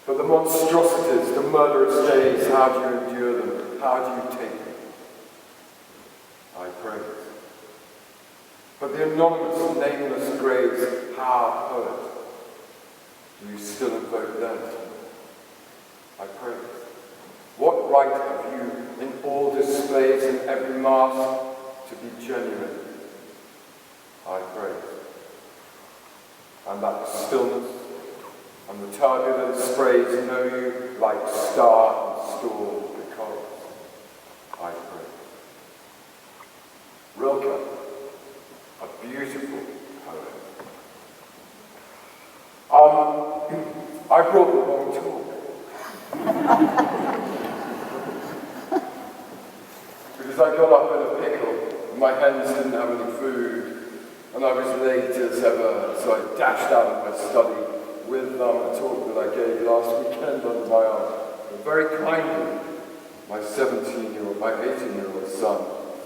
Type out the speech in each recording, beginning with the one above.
But the monstrosities, the murderous days, how do you endure them? How do you take them? I praise. But the anonymous, nameless graves, how hurt? Do you still invoke them? I praise. What right have you in all displays and every mask to be genuine? I praise. And that the stillness and the turbulent sprays know you like star and storm because I praise. Rilke, a beautiful poem. I brought the wrong talk. Because I got up in a pickle, my hens didn't have any food, and I was late as ever, so I dashed out of my study with a talk that I gave last weekend under my arm. And very kindly, my 18-year-old son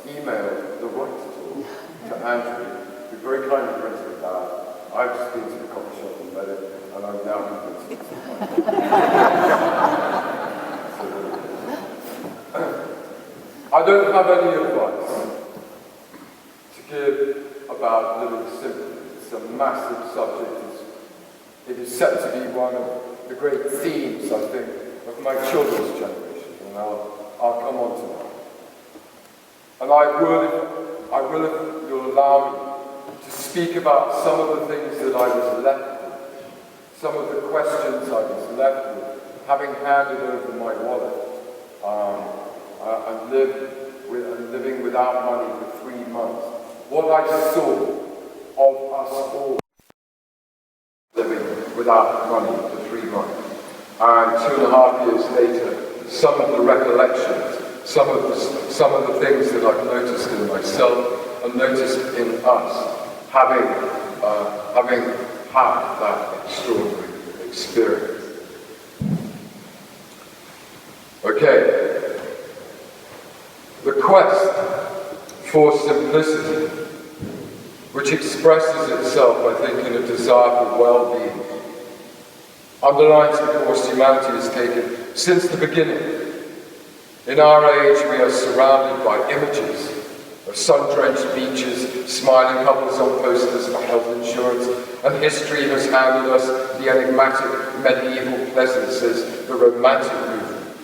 emailed the right talk to Andrew, who very kindly printed it out. I've just been to the coffee shop and read it, and I'm now convinced it's I don't have any advice to give about living simply. It's a massive subject. It is set to be one of the great themes, I think, of my children's generation, and I'll come on to that. And I will, if you'll allow me, to speak about some of the things that I was left with, some of the questions I was left with, having handed over my wallet, and living without money for 3 months. What I saw of us all living without money for 3 months. And 2.5 years later, some of the recollections, some of the things that I've noticed in myself and noticed in us, having had that extraordinary experience. Okay. The quest for simplicity, which expresses itself, I think, in a desire for well-being, underlines the course humanity has taken since the beginning. In our age, we are surrounded by images of sun-drenched beaches, smiling couples on posters for health insurance, and history has handed us the enigmatic medieval pleasances, the romantic movement.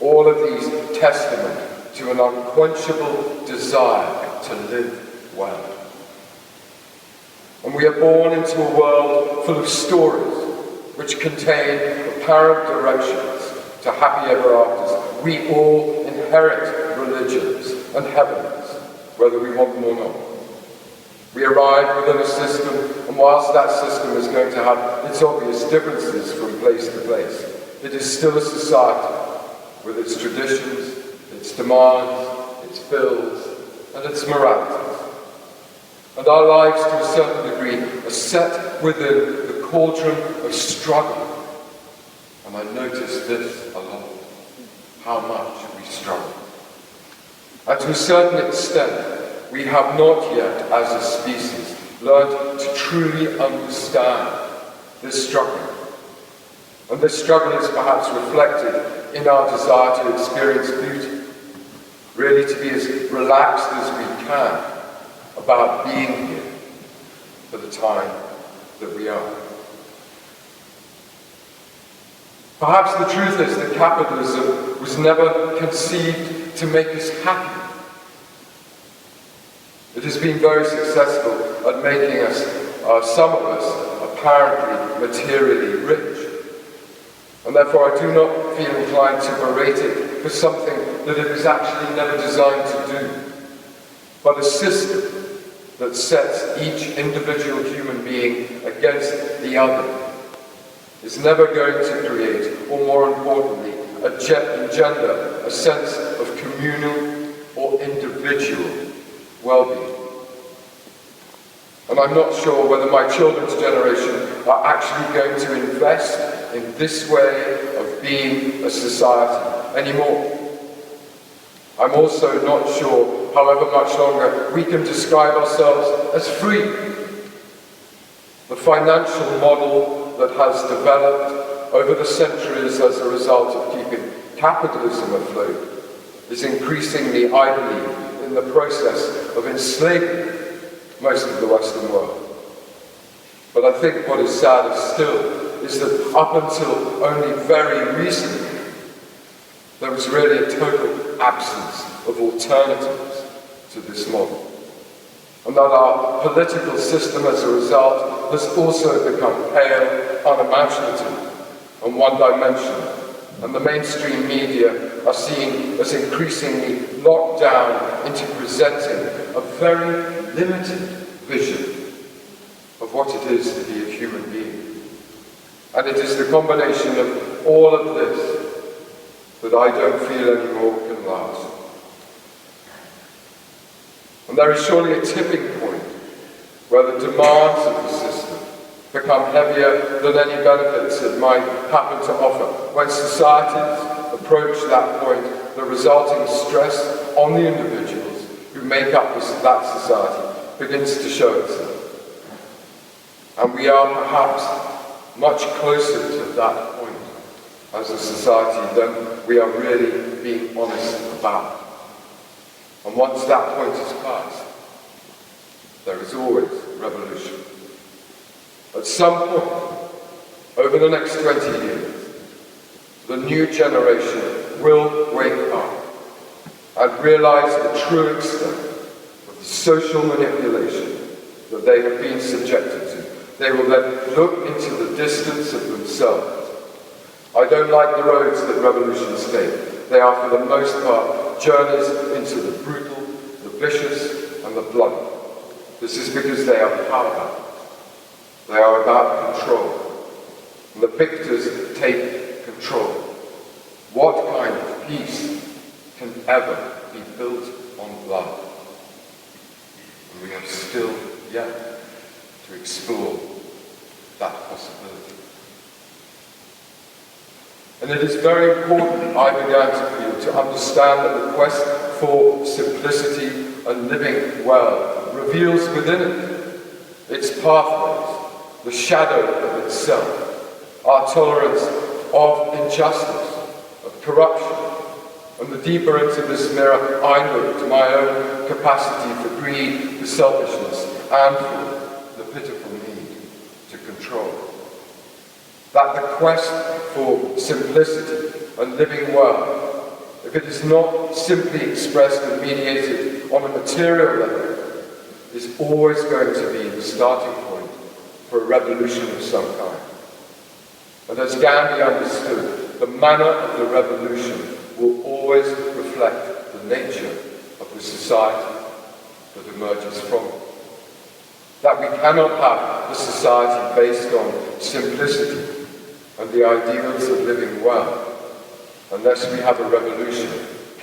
All of these testament to an unquenchable desire to live well. And we are born into a world full of stories which contain apparent directions to happy ever afters. We all inherit religions and heavens, whether we want them or not. We arrive within a system, and whilst that system is going to have its obvious differences from place to place, it is still a society with its traditions, its demands, its bills, and its moralities. And our lives, to a certain degree, are set within the cauldron of struggle. And I notice this a lot, how much we struggle. And to a certain extent, we have not yet, as a species, learned to truly understand this struggle. And this struggle is perhaps reflected in our desire to experience beauty. Really to be as relaxed as we can about being here for the time that we are. Perhaps the truth is that capitalism was never conceived to make us happy. It has been very successful at making us, some of us, apparently materially rich. And therefore I do not feel inclined to berate it for something that it was actually never designed to do, but a system that sets each individual human being against the other is never going to create, or more importantly, engender a sense of communal or individual well-being. And I'm not sure whether my children's generation are actually going to invest in this way of being a society anymore. I'm also not sure, however much longer, we can describe ourselves as free. The financial model that has developed over the centuries as a result of keeping capitalism afloat is increasingly, I believe, in the process of enslaving most of the Western world. But I think what is sadder still is that up until only very recently, there was really a total absence of alternatives to this model. And that our political system as a result has also become pale, unimaginative, and one-dimensional. And the mainstream media are seen as increasingly locked down into presenting a very limited vision of what it is to be a human being. And it is the combination of all of this that I don't feel anymore can last. And there is surely a tipping point where the demands of the system become heavier than any benefits it might happen to offer. When societies approach that point, the resulting stress on the individuals who make up that society begins to show itself. And we are perhaps much closer to that point as a society than we are really being honest about. And once that point is passed, there is always revolution. At some point, over the next 20 years, the new generation will wake up and realize the true extent of the social manipulation that they have been subjected to. They will then look into the distance of themselves. I don't like the roads that revolutions take. They are, for the most part, journeys into the brutal, the vicious, and the bloody. This is because they are power. They are about control. And the victors take control. What kind of peace can ever be built on blood? And we have still yet to explore that possibility. And it is very important, I began to feel, to understand that the quest for simplicity and living well reveals within it its pathways, the shadow of itself, our tolerance of injustice, of corruption, and the deeper into this mirror I look to my own capacity for greed, for selfishness, and for the pitiful need to control. That the quest for simplicity and living well, if it is not simply expressed and mediated on a material level, is always going to be the starting point for a revolution of some kind. And as Gandhi understood, the manner of the revolution will always reflect the nature of the society that emerges from it. That we cannot have a society based on simplicity and the ideals of living well unless we have a revolution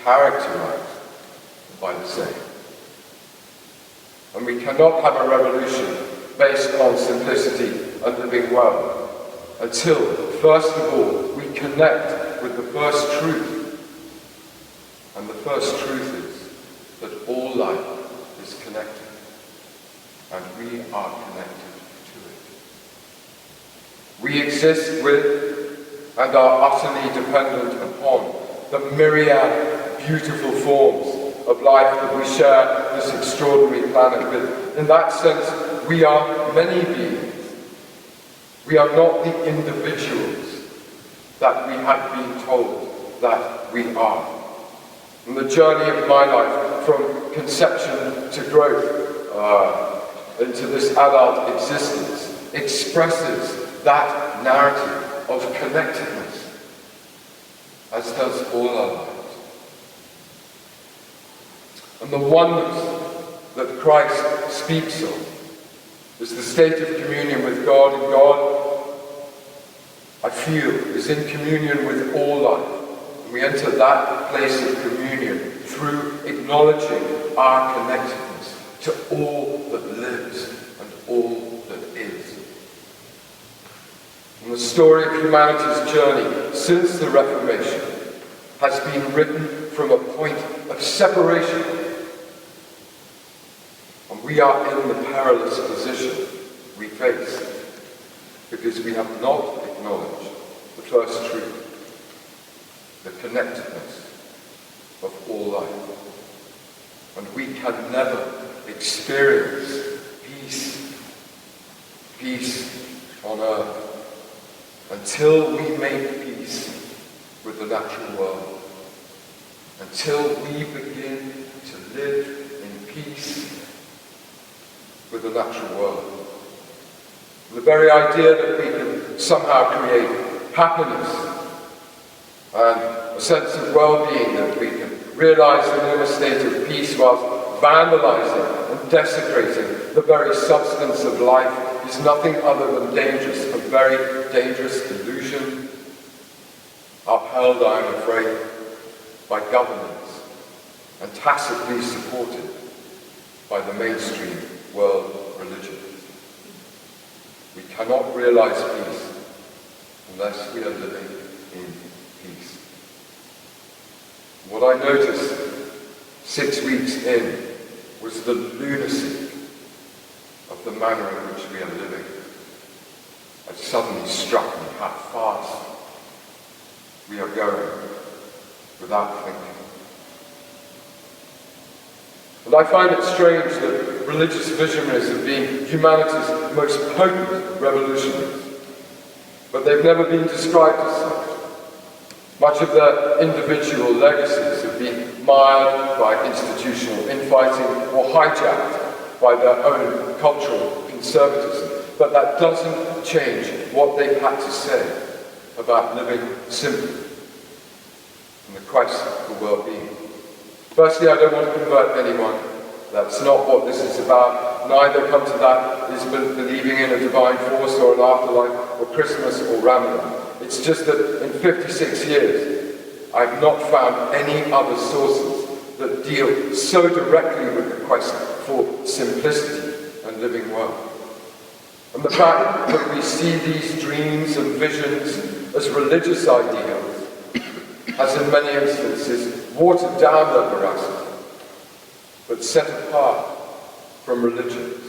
characterized by the same. And we cannot have a revolution based on simplicity and living well until, first of all, we connect with the first truth. And the first truth is that all life is connected, and we are connected to it. We exist with and are utterly dependent upon the myriad beautiful forms of life that we share this extraordinary planet with. In that sense, we are many beings. We are not the individuals that we have been told that we are. And the journey of my life, from conception to growth into this adult existence, expresses that narrative of connectedness, as does all our lives. And the oneness that Christ speaks of is the state of communion with God, and God, I feel, is in communion with all life. And we enter that place of communion through acknowledging our connectedness to all that lives and all that is. And the story of humanity's journey since the Reformation has been written from a point of separation. And we are in the perilous position we face because we have not acknowledged the first truth, the connectedness of all life. And we can never experience peace on earth, until we make peace with the natural world, until we begin to live in peace with the natural world. The very idea that we can somehow create happiness and a sense of well-being, that we can realize an inner state of peace whilst vandalizing and desecrating the very substance of life, is nothing other than dangerous, a very dangerous delusion, upheld, I am afraid, by governments and tacitly supported by the mainstream world religions. We cannot realize peace unless we are living in peace. What I noticed 6 weeks in was the lunacy of the manner in which we are living. It suddenly struck me how fast we are going without thinking. And I find it strange that religious visionaries have been humanity's most potent revolutionaries, but they've never been described as such. Much of their individual legacies have been mired by institutional infighting or hijacked by their own cultural conservatism. But that doesn't change what they've had to say about living simply and the quest for well-being. Firstly, I don't want to convert anyone. That's not what this is about. Neither come to that is believing in a divine force or an afterlife or Christmas or Ramadan. It's just that in 56 years, I've not found any other sources that deal so directly with the quest for simplicity and living well. And the fact that we see these dreams and visions as religious ideals has in many instances watered down their veracity, but set apart from religions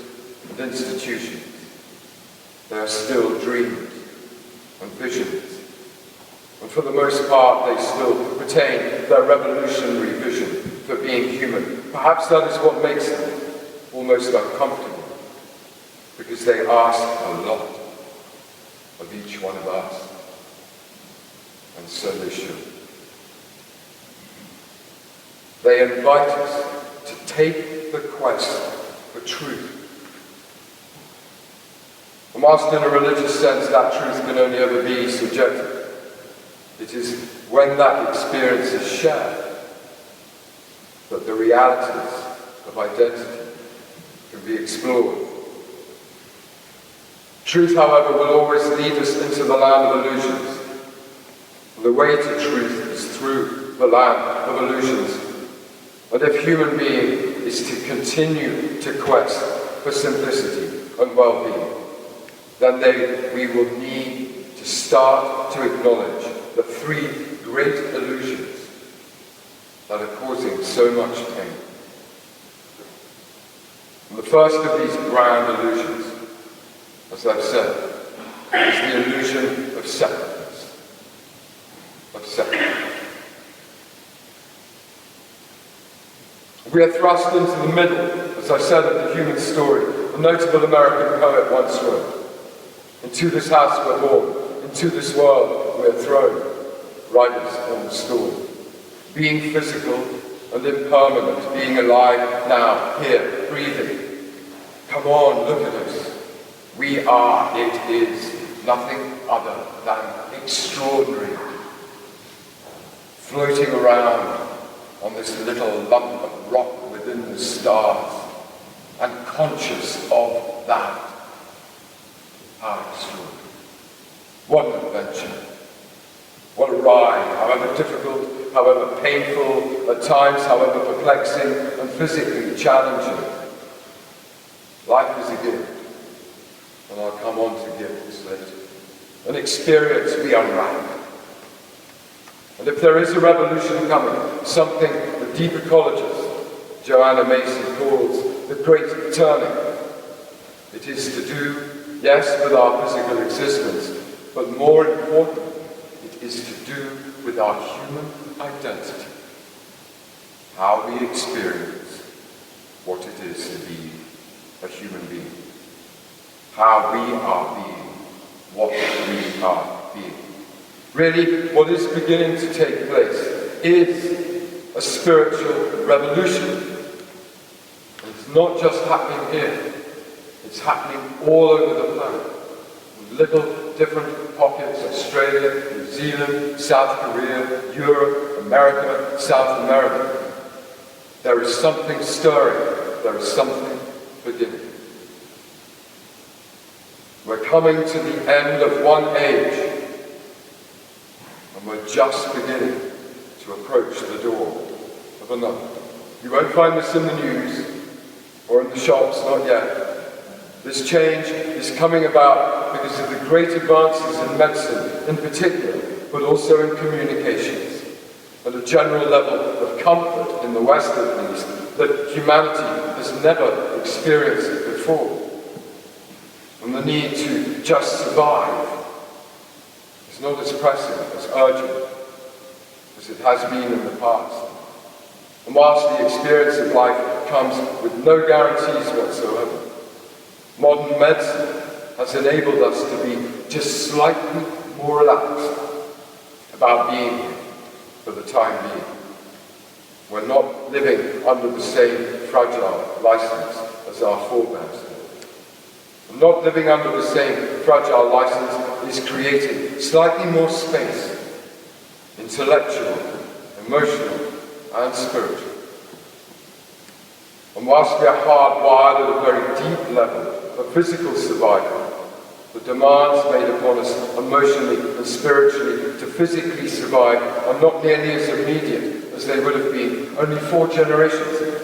and institutions. They are still dreams and visions, and for the most part they still retain their revolutionary vision for being human. Perhaps that is what makes them almost uncomfortable, because they ask a lot of each one of us, and so they should. They invite us to take the quest for truth. And whilst in a religious sense that truth can only ever be subjective, it is when that experience is shared that the realities of identity can be explored. Truth, however, will always lead us into the land of illusions. And the way to truth is through the land of illusions. And if human being is to continue to quest for simplicity and well-being, then we will need to start to acknowledge the three great illusions that are causing so much pain. And the first of these grand illusions, as I've said, is the illusion of separateness. We are thrust into the middle, as I said, of the human story. A notable American poet once wrote, "Into this house we're born, into this world we're thrown, riders on the storm. Being physical and impermanent, being alive now, here, breathing. Come on, look at us. We are, it is, nothing other than extraordinary. Floating around on this little lump of rock within the stars, and conscious of that. How extraordinary. What an adventure. What a ride, however difficult, however painful, at times however perplexing and physically challenging. Life is a gift, and I'll come on to gifts later. An experience we unwrap. And if there is a revolution coming, something the deep ecologist Joanna Macy calls the great turning, it is to do, yes, with our physical existence, but more importantly, it is to do with our human identity, how we experience what it is to be a human being, how we are being what we are being. Really, what is beginning to take place is a spiritual revolution. It's not just happening here, it's happening all over the planet. Little different pockets: Australia, New Zealand, South Korea, Europe, America, South America. There is something stirring, there is something beginning. We're coming to the end of one age, and we're just beginning to approach the door of another. You won't find this in the news or in the shops, not yet. This change is coming about because of the great advances in medicine in particular, but also in communications, and a general level of comfort in the West at least, that humanity has never experienced before. And the need to just survive is not as pressing, as urgent, as it has been in the past. And whilst the experience of life comes with no guarantees whatsoever, modern medicine has enabled us to be just slightly more relaxed about being here for the time being. We're not living under the same fragile license as our forebears did. And not living under the same fragile license is creating slightly more space, intellectual, emotional, and spiritual. And whilst we are hardwired at a very deep level of physical survival, the demands made upon us emotionally and spiritually to physically survive are not nearly as immediate as they would have been only 4 generations ago.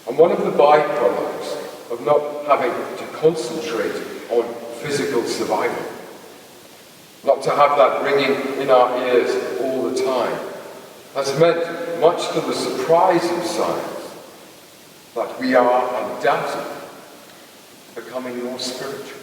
And one of the byproducts of not having to concentrate on physical survival, not to have that ringing in our ears all the time, has meant, much to the surprise of science, that we are undoubtedly becoming more spiritual.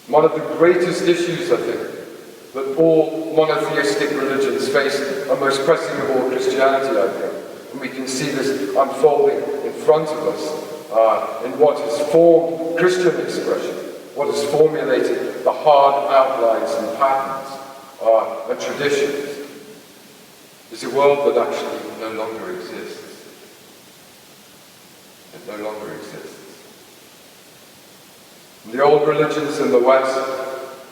One of the greatest issues, I think, that all monotheistic religions face, and most pressing of all Christianity, I think, and we can see this unfolding in front of us in what has formed Christian expression, what has formulated the hard outlines and patterns and traditions, is a world that actually no longer exists. It no longer exists. And the old religions in the West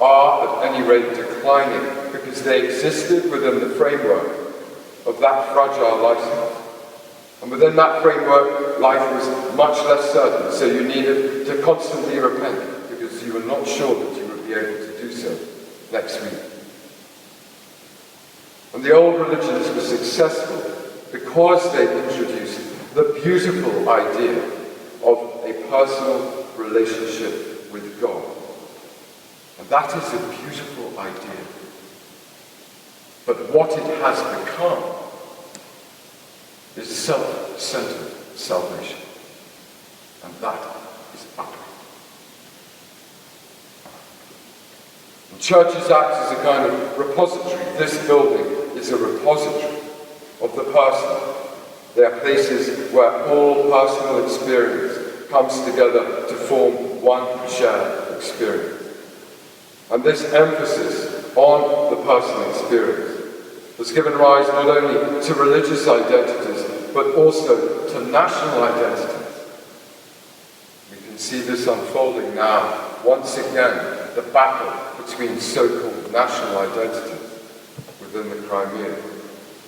are, at any rate, declining because they existed within the framework of that fragile license. And within that framework, life was much less certain, so you needed to constantly repent because you were not sure that you would be able to do so next week. And the old religions were successful because they introduced the beautiful idea of a personal relationship with God. And that is a beautiful idea. But what it has become is self-centered salvation. And that is ugly. And churches act as a kind of repository. This building is a repository of the personal. They are places where all personal experience comes together to form one shared experience. And this emphasis on the personal experience has given rise not only to religious identities, but also to national identities. We can see this unfolding now, once again, the battle between so-called national identities within the Crimea.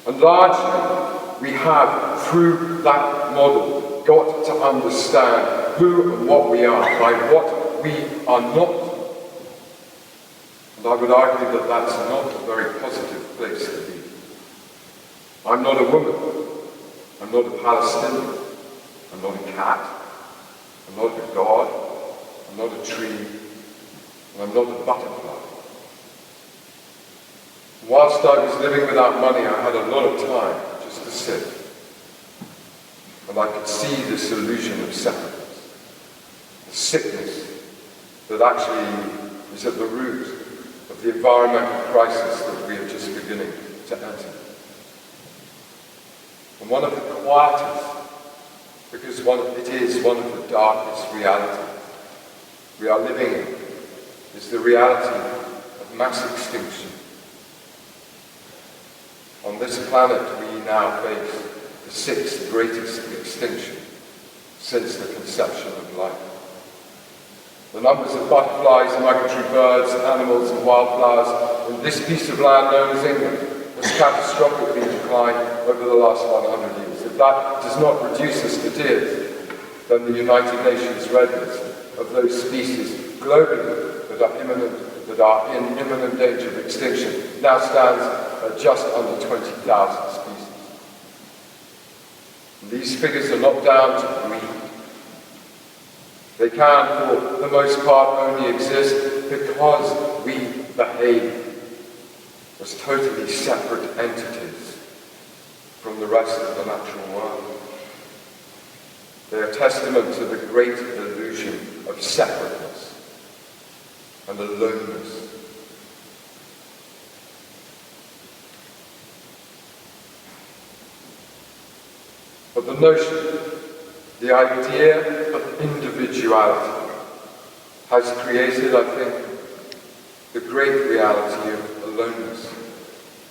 And largely, we have, through that model, got to understand who and what we are by what we are not. And I would argue that that's not a very positive place to be. I'm not a woman. I'm not a Palestinian. I'm not a cat. I'm not a god. I'm not a tree. And I'm not a butterfly. Whilst I was living without money, I had a lot of time just to sit. And I could see this illusion of separateness, the sickness that actually is at the root of of the environmental crisis that we are just beginning to enter. And one of the quietest, because it is one of the darkest realities we are living in, is the reality of mass extinction. On this planet, we now face the sixth greatest extinction since the conception of life. The numbers of butterflies, migratory birds, animals and wildflowers in this piece of land known as England has catastrophically declined over the last 100 years. If that does not reduce us to tears, then the United Nations red list of those species globally that are in imminent danger of extinction now stands at just under 20,000 species. And these figures are not down to greed. They can, for the most part, only exist because we behave as totally separate entities from the rest of the natural world. They are testament to the great illusion of separateness and aloneness. But the notion, the idea of individuality has created, I think, the great reality of aloneness.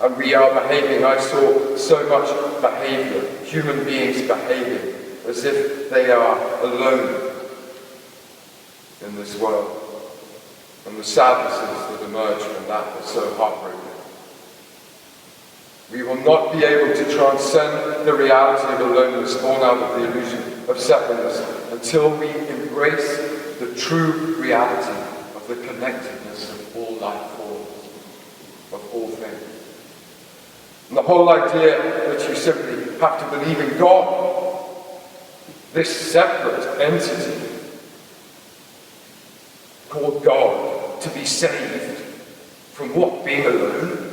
And we are behaving, I saw so much behavior, human beings behaving as if they are alone in this world. And the sadnesses that emerge from that are so heartbreaking. We will not be able to transcend the reality of aloneness born out of the illusion of separateness until we embrace the true reality of the connectedness of all life forms, of all things. And the whole idea that you simply have to believe in God, this separate entity called God, to be saved from what being alone,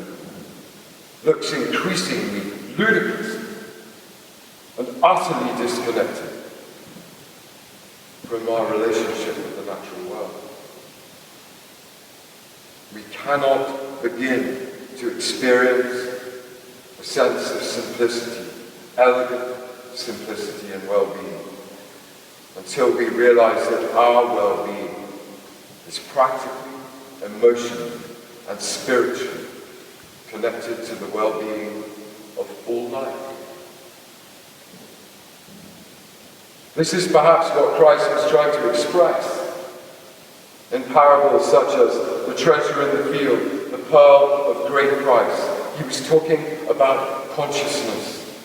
looks increasingly ludicrous and utterly disconnected from our relationship with the natural world. We cannot begin to experience a sense of simplicity, elegant simplicity and well-being, until we realize that our well-being is practically, emotionally, and spiritually connected to the well-being of all life. This is perhaps what Christ was trying to express in parables such as the treasure in the field, the pearl of great price. He was talking about consciousness,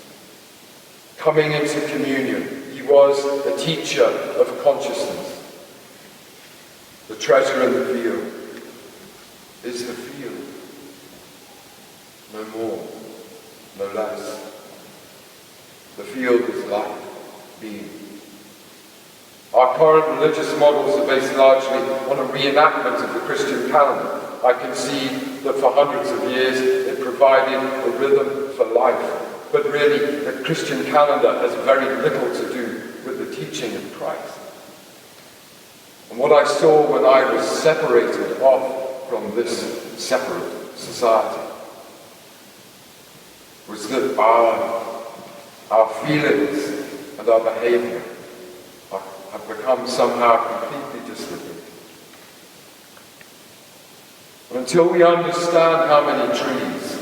coming into communion. He was a teacher of consciousness. The treasure in the field is the field. No more, no less. The field is life, being. Our current religious models are based largely on a reenactment of the Christian calendar. I can see that for hundreds of years it provided a rhythm for life. But really, the Christian calendar has very little to do with the teaching of Christ. And what I saw when I was separated off from this separate society was that our feelings and our behavior have become somehow completely dislocated. And until we understand how many trees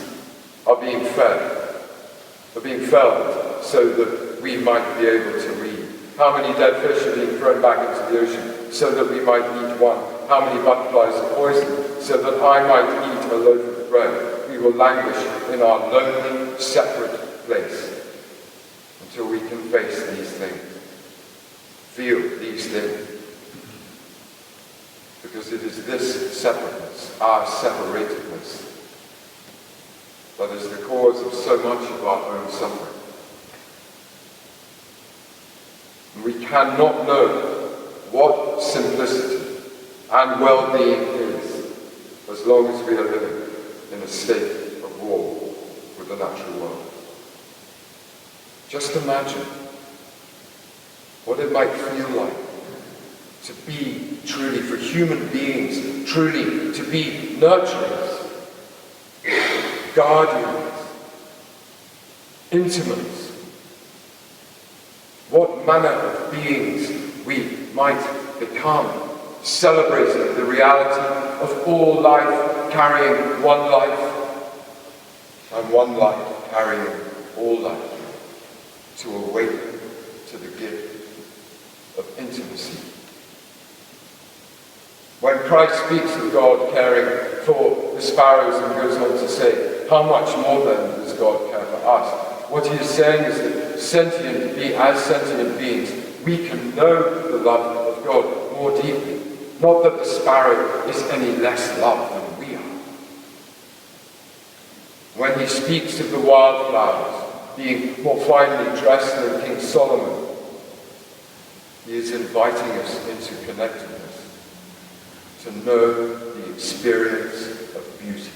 are being felled so that we might be able to read, how many dead fish are being thrown back into the ocean so that we might eat one, how many butterflies are poisoned so that I might eat a loaf of bread, we will languish in our lonely, separate place until we can face these things, feel these things. Because it is this separateness, our separatedness, that is the cause of so much of our own suffering. And we cannot know what simplicity and well-being is as long as we are living in a state of war with the natural world. Just imagine what it might feel like to be truly, for human beings, truly to be nurturers, guardians, intimates. What manner of beings we might become, celebrating the reality of all life carrying one life, and one life carrying all life, to awaken to the gift of intimacy. When Christ speaks of God caring for the sparrows and goes on to say, how much more then does God care for us? What he is saying is that as sentient beings, we can know the love of God more deeply. Not that the sparrow is any less loved than we are. When he speaks of the wildflowers being more finely dressed than King Solomon, he is inviting us into connectedness, to know the experience of beauty.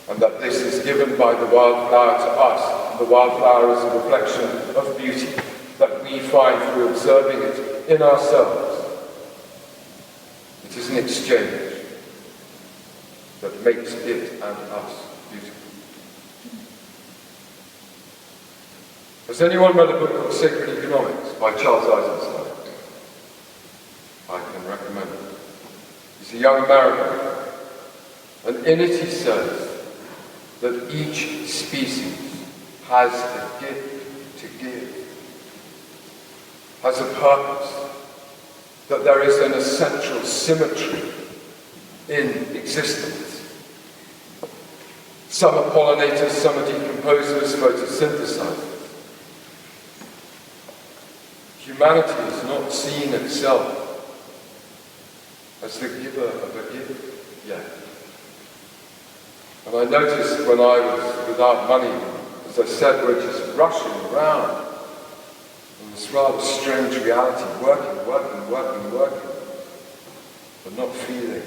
And that this is given by the wildflower to us. The wildflower is a reflection of beauty that we find through observing it in ourselves. It is an exchange that makes it and us beautiful. Has anyone read a book called Sacred Economics by Charles Eisenstein? I can recommend it. He's a young American, and in it he says that each species has a gift to give, has a purpose, that there is an essential symmetry in existence. Some are pollinators, some are decomposers, photosynthesizers. Humanity has not seen itself as the giver of a gift yet. And I noticed when I was without money, as I said, we're just rushing around in this rather strange reality, working, but not feeling.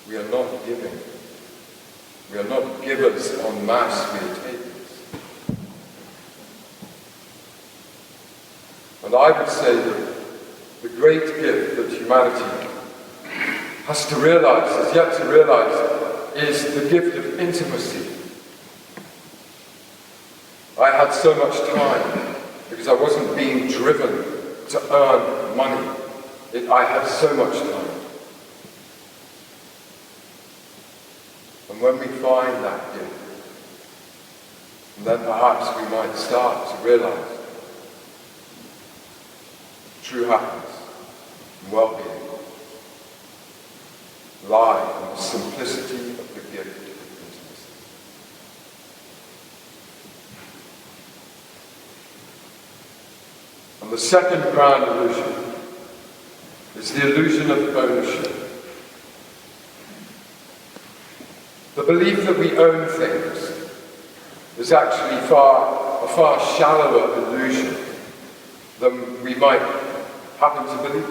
We are not giving. We are not givers en masse, we are takers. And I would say that the great gift that humanity has yet to realize, is the gift of intimacy. I had so much time because I wasn't being driven to earn money. I had so much time. And when we find that gift, then perhaps we might start to realize true happiness and well-being lie in the simplicity of the gift of intimacy. And the second grand illusion is the illusion of ownership. The belief that we own things is actually a far shallower illusion than we might happen to believe.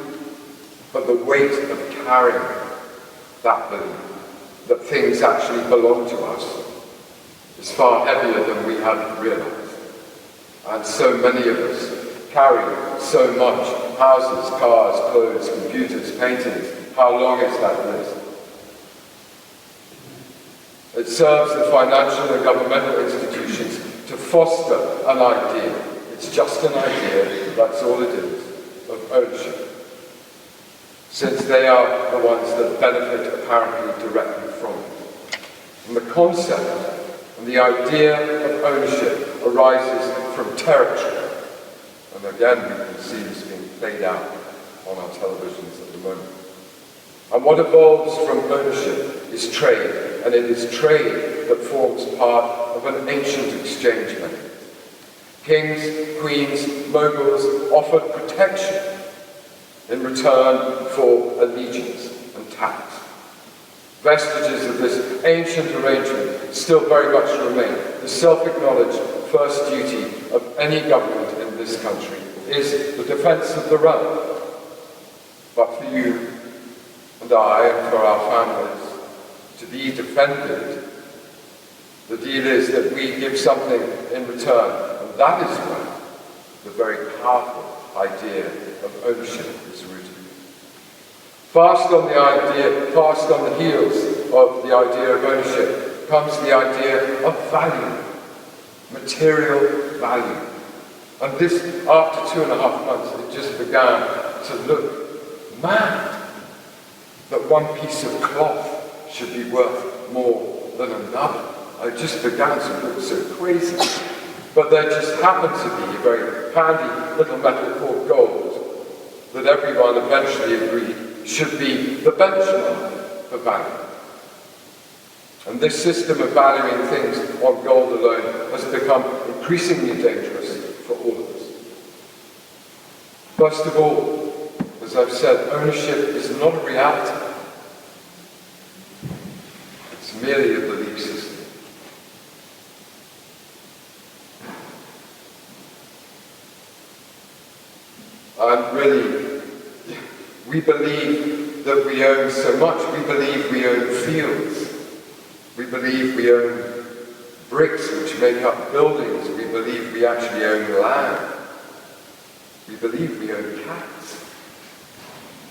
But the weight of carrying that belief, that things actually belong to us, is far heavier than we had realized. And so many of us carry so much: houses, cars, clothes, computers, paintings. How long is that list? It serves the financial and governmental institutions to foster an idea. It's just an idea, that's all it is, of ownership. Since they are the ones that benefit apparently directly from it. And the concept and the idea of ownership arises from territory. And again, we can see this being played out on our televisions at the moment. And what evolves from ownership is trade, and it is trade that forms part of an ancient exchange method. Kings, queens, moguls offered protection in return for allegiance and tax. Vestiges of this ancient arrangement still very much remain. The self-acknowledged first duty of any government in this country is the defense of the realm. But for you and I and for our families to be defended, the deal is that we give something in return. And that is where the very powerful idea of ownership is rooted. Fast on the heels of the idea of ownership comes the idea of value, material value. And this, after 2.5 months, it just began to look mad that one piece of cloth should be worth more than another. It just began to look so crazy. But there just happened to be a very handy little metal called gold that everyone eventually agreed should be the benchmark for value. And this system of valuing things on gold alone has become increasingly dangerous for all of us. First of all, as I've said, ownership is not a reality. It's merely a belief system. And really, we believe that we own so much. We believe we own fields. We believe we own bricks which make up buildings. We believe we actually own land. We believe we own cats.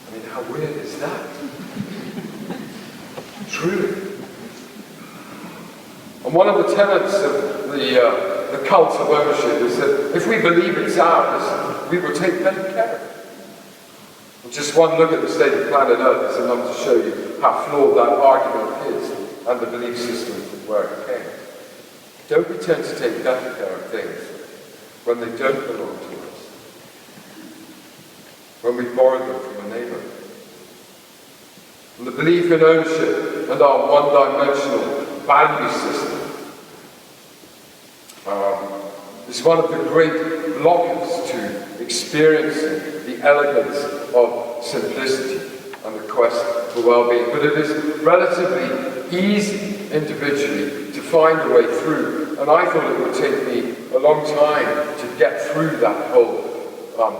I mean, how weird is that? Truly. And one of the tenets of the cult of ownership is that if we believe it's ours, we will take better care of it. And just one look at the state of planet Earth is enough to show you how flawed that argument is and the belief system from where it came. Don't pretend to take better care of things when they don't belong to us, when we borrowed them from a neighbour. And the belief in ownership and our one-dimensional value system is one of the great blockers to experiencing the elegance of simplicity and the quest for well-being. But it is relatively easy individually to find a way through, and I thought it would take me a long time to get through that whole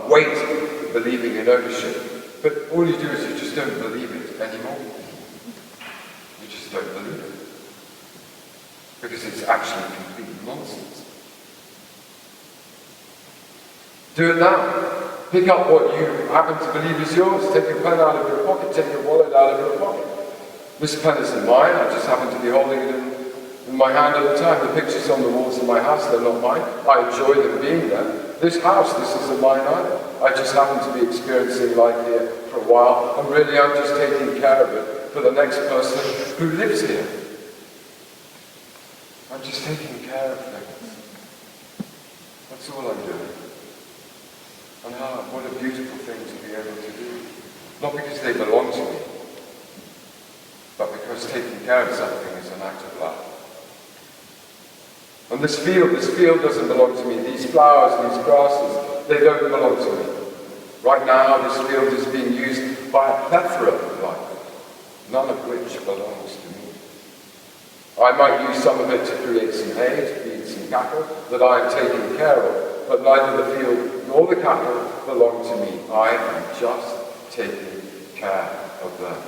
weight of believing in ownership. But all you do is you just don't believe it anymore. You just don't believe it. Because it's actually complete nonsense. Do it now. Pick up what you happen to believe is yours. Take your pen out of your pocket. Take your wallet out of your pocket. This pen isn't mine. I just happen to be holding it in my hand at the time. The pictures on the walls of my house, they're not mine. I enjoy them being there. This house, this isn't mine either. I just happen to be experiencing life here for a while, and really I'm just taking care of it for the next person who lives here. I'm just taking care of things. That's all I'm doing. And what a beautiful thing to be able to do. Not because they belong to me, but because taking care of something is an act of love. And this field doesn't belong to me. These flowers, these grasses, they don't belong to me. Right now, this field is being used by a plethora of life, none of which belongs to me. I might use some of it to create some hay, to feed some cattle that I am taking care of, but neither the field nor the cattle belong to me. I am just taking care of them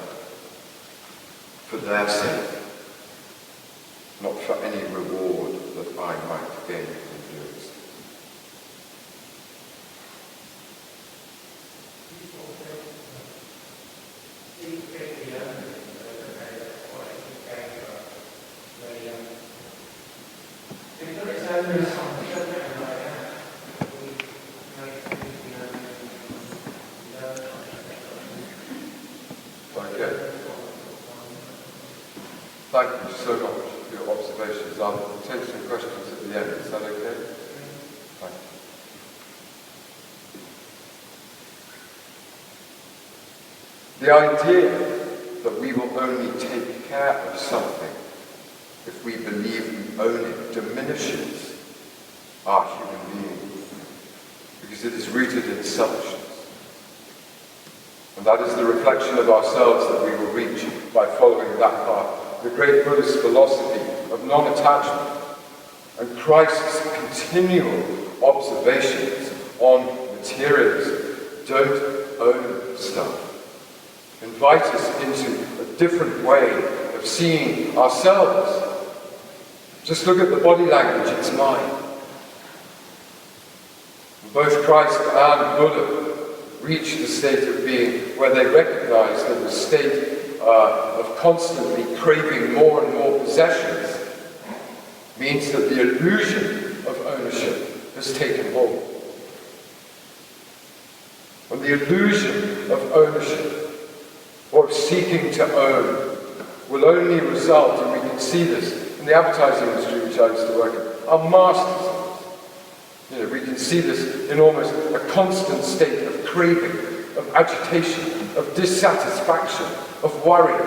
for their sake, not for any reward that I might gain from doing so. Thank you so much for your observations. I'll take some questions at the end. Is that okay? Thank you. The idea that we will only take care of something if we believe we own it diminishes our human being, because it is rooted in selfishness. And that is the reflection of ourselves that we will reach by following that path. The great Buddhist philosophy of non-attachment and Christ's continual observations on materialism. Don't own stuff. Invite us into a different way of seeing ourselves. Just look at the body language, it's mine. Both Christ and Buddha reach the state of being where they recognize that the state of constantly craving more and more possessions means that the illusion of ownership has taken hold. And the illusion of ownership, or of seeking to own, will only result, and we can see this in the advertising industry which I used to work in, are masters of it. We can see this in almost a constant state of craving, of agitation, of dissatisfaction, of worry,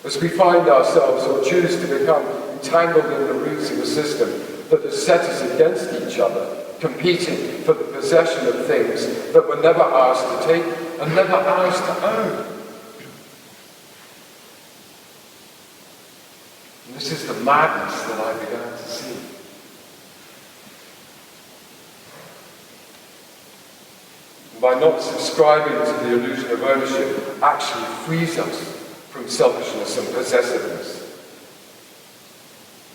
as we find ourselves or choose to become entangled in the roots of a system that has set us against each other, competing for the possession of things that were never ours to take and never ours to own. And this is the madness that I began to see. And by not subscribing to the illusion of ownership actually frees us from selfishness and possessiveness.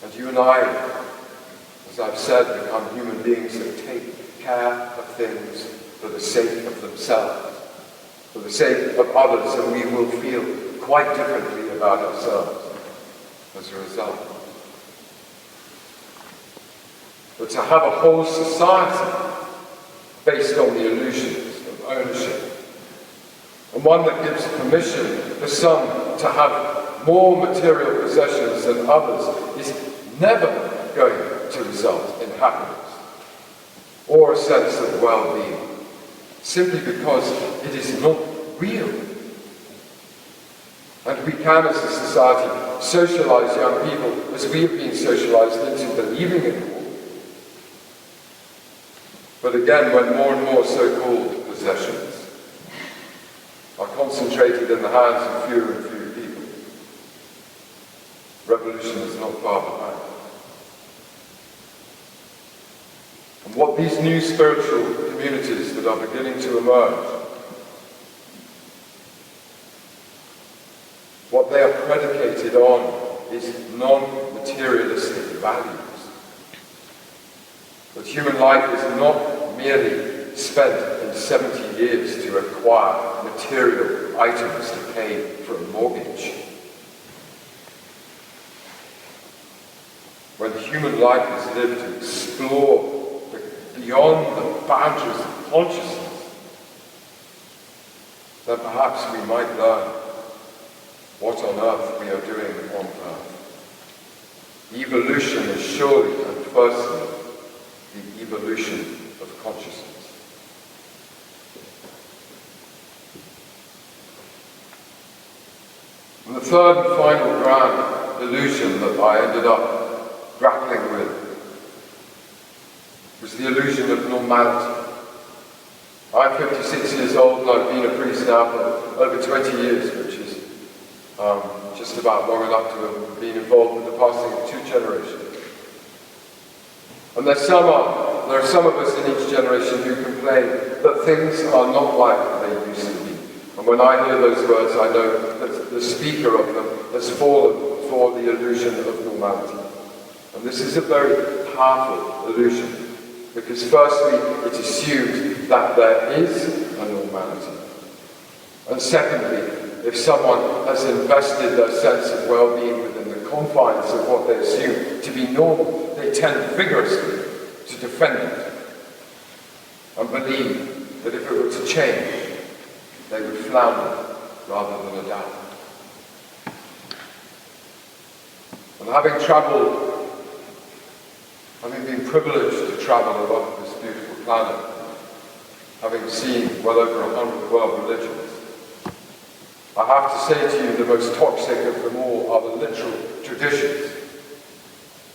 And you and I, as I've said, become human beings that take care of things for the sake of themselves, for the sake of others, and we will feel quite differently about ourselves as a result. But to have a whole society based on the illusions of ownership, and one that gives permission for some to have more material possessions than others, is never going to result in happiness or a sense of well-being, simply because it is not real. And we can, as a society, socialize young people as we have been socialized into believing in war. But again, when more and more so-called possessions are concentrated in the hands of fewer and fewer people, revolution is not far behind. And what these new spiritual communities that are beginning to emerge, what they are predicated on is non-materialistic values. That human life is not merely spent in 70 years to acquire material items to pay for a mortgage. When human life is lived to explore beyond the boundaries of consciousness, then perhaps we might learn what on earth we are doing on earth. Evolution is surely and firstly the evolution of consciousness. And the third and final grand illusion that I ended up grappling with was the illusion of normality. I'm 56 years old and I've been a priest now for over 20 years, which is just about long enough to have been involved with the passing of 2 generations. And there are some of us in each generation who complain that things are not like they used to be. And when I hear those words, I know that the speaker of them has fallen for the illusion of normality. And this is a very powerful illusion, because firstly, it assumes that there is a normality. And secondly, if someone has invested their sense of well-being within the confines of what they assume to be normal, they tend vigorously to defend it and believe that if it were to change, they would flounder rather than adapt. And having been privileged to travel along this beautiful planet, having seen well over 100 world religions, I have to say to you the most toxic of them all are the literal traditions.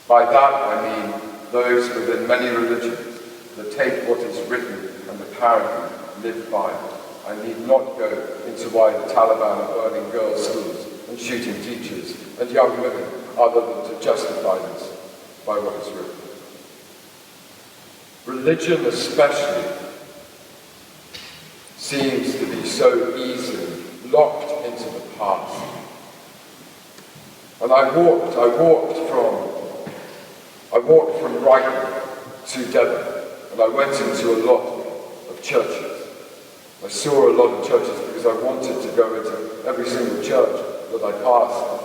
By that I mean those within many religions that take what is written and apparently live by it. I need not go into why the Taliban are burning girls' schools and shooting teachers and young women, other than to justify this by what is written. Religion especially seems to be so easily locked into the past. And I walked from Brighton to Devon, and I went into a lot of churches. I saw a lot of churches because I wanted to go into every single church that I passed.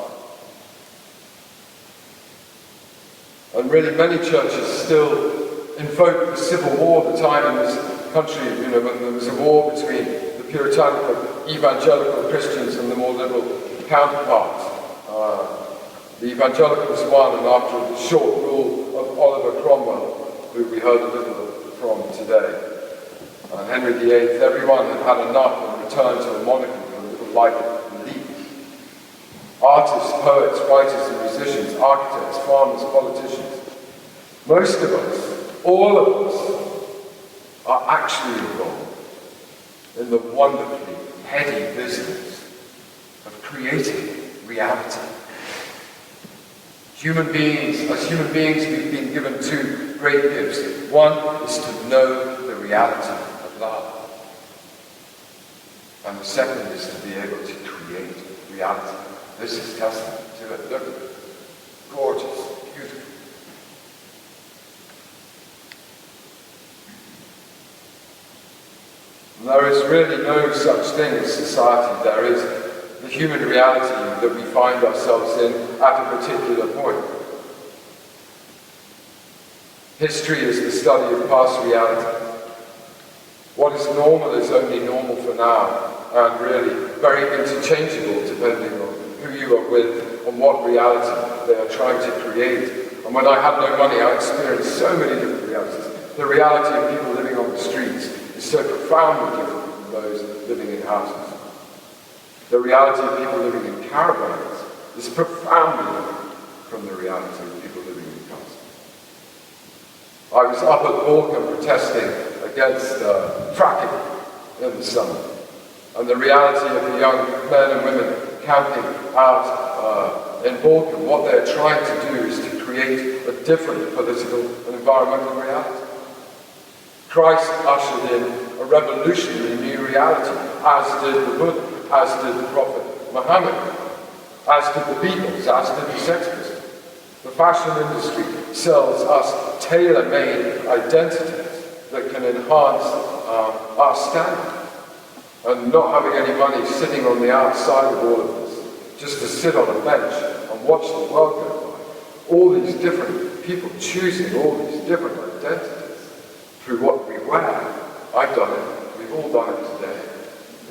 And really many churches still invoke the civil war at the time in this country, when there was a war between the puritanical evangelical Christians and the more liberal counterparts. The evangelicals won, and after the short rule of Oliver Cromwell, who we heard a little from today, Henry VIII, everyone had had enough and returned to a monarchy for a little life and leave. Artists, poets, writers and musicians, architects, farmers, politicians. Most of us, all of us, are actually involved in the wonderfully heady business of creating reality. As human beings, we've been given two great gifts. One is to know the reality of love. And the second is to be able to create reality. This is testament to it. Look at it. Gorgeous, beautiful. And there is really no such thing as society. There is the human reality that we find ourselves in at a particular point. History is the study of past reality. What is normal is only normal for now, and really very interchangeable depending on who you are with and what reality they are trying to create. And when I had no money, I experienced so many different realities. The reality of people living on the streets is so profoundly different from those living in houses. The reality of people living in caravans is profoundly different from the reality of people living in castles. I was up at Balkan protesting against fracking in the summer, and the reality of the young men and women camping out in Balkan, what they're trying to do is to create a different political and environmental reality. Christ ushered in a revolutionary new reality, as did the Buddha, as did the Prophet Muhammad, as did the Beatles, as did the Sex Pistols. The fashion industry sells us tailor-made identities that can enhance our standing. And not having any money, sitting on the outside of all of this, just to sit on a bench and watch the world go by. All these different people choosing all these different identities through what we wear. I've done it, we've all done it today.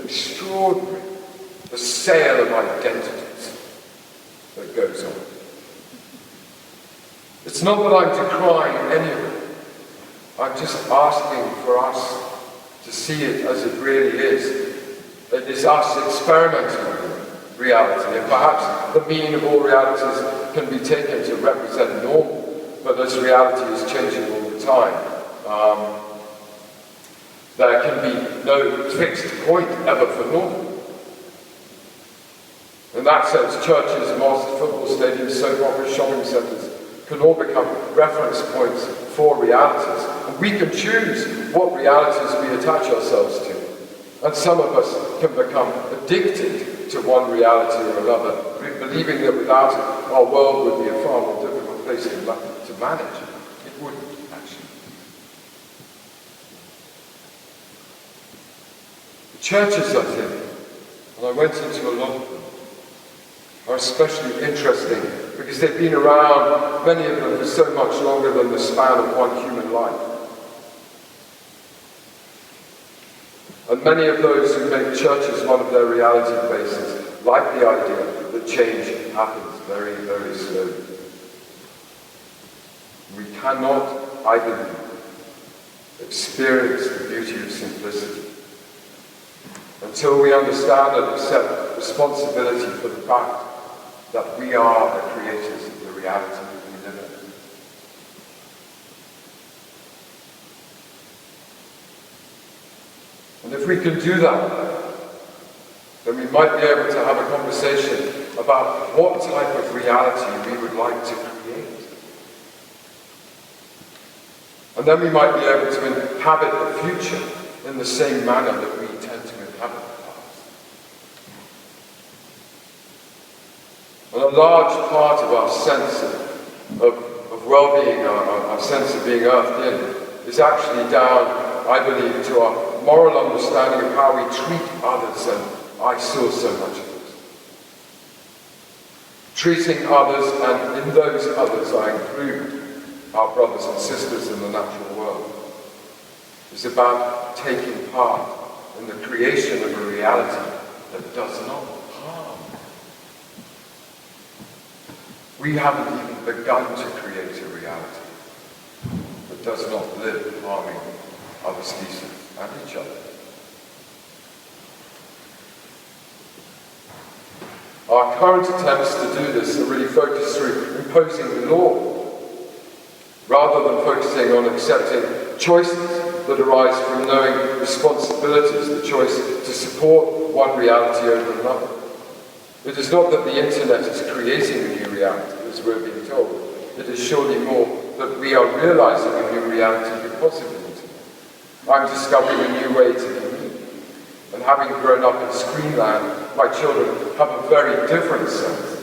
Extraordinary. The sale of identities that goes on. It's not that I'm decrying any of it. I'm just asking for us to see it as it really is. It is us experimenting with reality, and perhaps the mean of all realities can be taken to represent normal, but as reality is changing all the time, there can be no fixed point ever for normal. In that sense, churches, mosques, football stadiums, soap operas, shopping centres can all become reference points for realities. And we can choose what realities we attach ourselves to. And some of us can become addicted to one reality or another, believing that without it, our world would be a far more difficult place to manage. It wouldn't, actually. The churches I think, and I went into a lot of them, are especially interesting because they've been around, many of them, for so much longer than the span of one human life. And many of those who make churches one of their reality bases like the idea that change happens very, very slowly. We cannot, I believe, experience the beauty of simplicity until we understand and accept responsibility for the fact that we are the creators of the reality that we live in. And if we can do that, then we might be able to have a conversation about what type of reality we would like to create. And then we might be able to inhabit the future in the same manner that we tend to inhabit the past. And a large part of our sense of well-being, our sense of being earthed in, is actually down, I believe, to our a moral understanding of how we treat others, and I saw so much of it. Treating others, and in those others I include our brothers and sisters in the natural world, is about taking part in the creation of a reality that does not harm. We haven't even begun to create a reality that does not live harming other species and each other. Our current attempts to do this are really focused through imposing the law, rather than focusing on accepting choices that arise from knowing responsibilities, the choice to support one reality over another. It is not that the internet is creating a new reality, as we're being told. It is surely more that we are realizing a new reality because of the internet. I'm discovering a new way to be me. And having grown up in Screenland, my children have a very different sense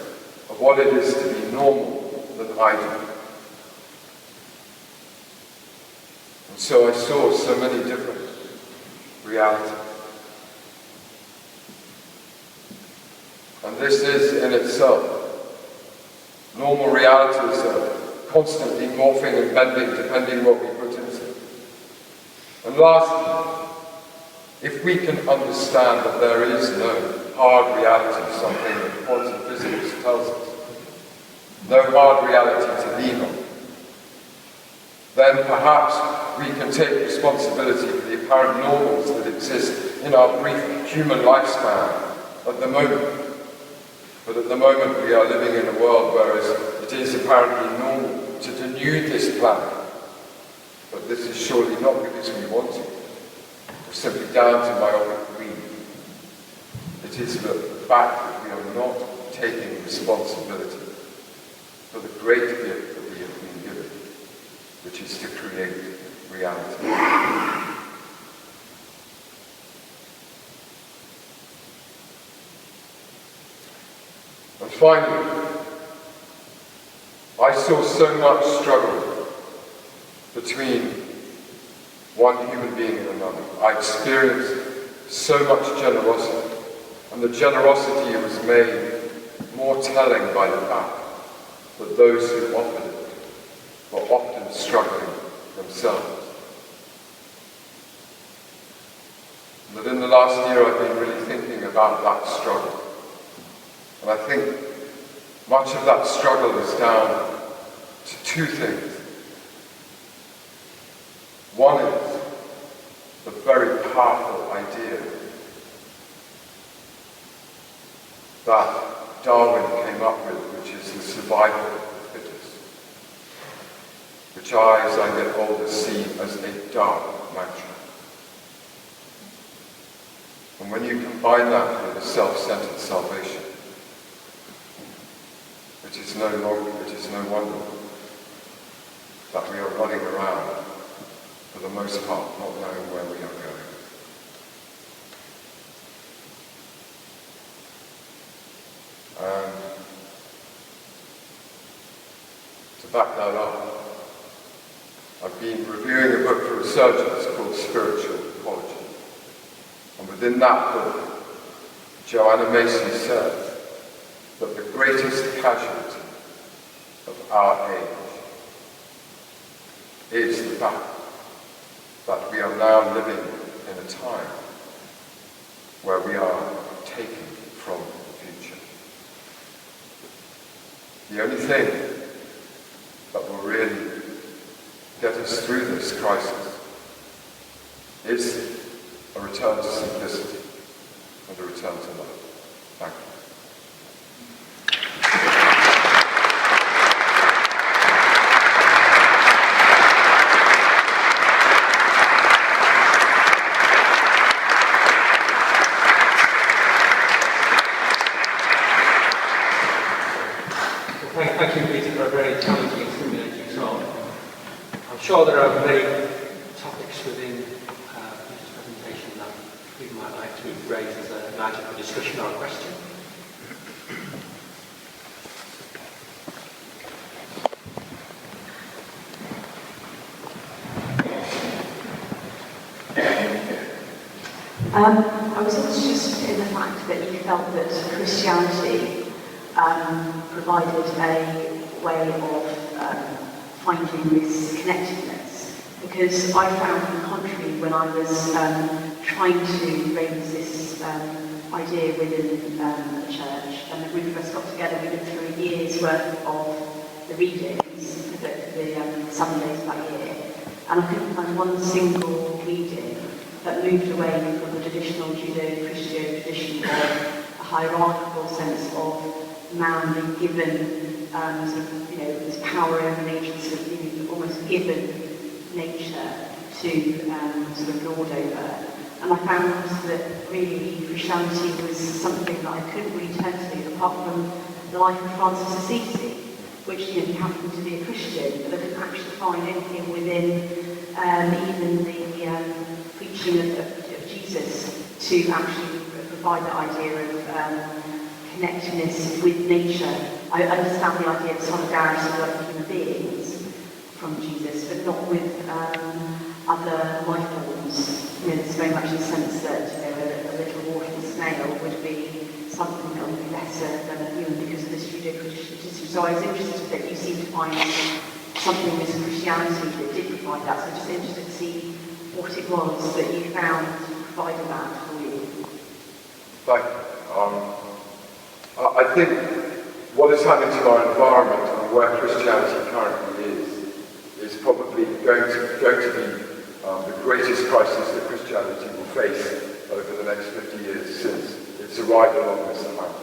of what it is to be normal than I do. And so I saw so many different realities. And this is in itself. Normal realities are constantly morphing and bending depending what we put into it. And lastly, if we can understand that there is no hard reality, something that quantum physics tells us, no hard reality to lean on, then perhaps we can take responsibility for the apparent normals that exist in our brief human lifespan at the moment. But at the moment we are living in a world whereas it is apparently normal to denude this planet. But this is surely not because we want to, or simply down to myopic greed. It is the fact that we are not taking responsibility for the great gift that we have been given, which is to create reality. And finally, I saw so much struggle between one human being and another. I experienced so much generosity, and the generosity was made more telling by the fact that those who offered it were often struggling themselves. And that in the last year I've been really thinking about that struggle. And I think much of that struggle is down to two things. One is the very powerful idea that Darwin came up with, which is the survival of the fittest, which I, as I get older, see as a dark mantra. And when you combine that with a self-centered salvation, it is no wonder that we are running around, for the most part, not knowing where we are going. And to back that up, I've been reviewing a book for researchers called Spiritual Ecology. And within that book, Joanna Macy says that the greatest casualty of our age is the fact that we are now living in a time where we are taken from the future. The only thing that will really get us through this crisis is a return to simplicity and a return to love. Thank you. Thank you, Peter, for a very challenging and stimulating talk. I'm sure there are many topics within Peter's presentation that we might like to raise as an item for discussion or a question. I was interested in the fact that you felt that Christianity provided a way of finding this connectedness, because I found, on the contrary, when I was trying to raise this idea within the church, and the group of us got together, we did through a year's worth of the readings for the Sundays that year, and I couldn't find one single reading that moved away from the traditional Judeo-Christian tradition of a hierarchical sense of man being given this power over nature, sort of almost given nature to sort of lord over. And I found that really Christianity was something that I couldn't really turn to apart from the life of Francis of Assisi, which he happened to be a Christian, but I couldn't actually find anything within even the preaching of Jesus to actually provide the idea of connectedness with nature. I understand the idea of solidarity with human beings from Jesus, but not with other life forms. There's very much the sense that a little water snail would be something that would be better than a human because of this Judeo-Christian tradition. So I was interested that you seem to find something with Christianity that did provide that. So just interested to see what it was that you found provided that for you. Thank you. I think what has happened to our environment and where Christianity currently is probably going to be the greatest crisis that Christianity will face over the next 50 years since its arrival along this planet.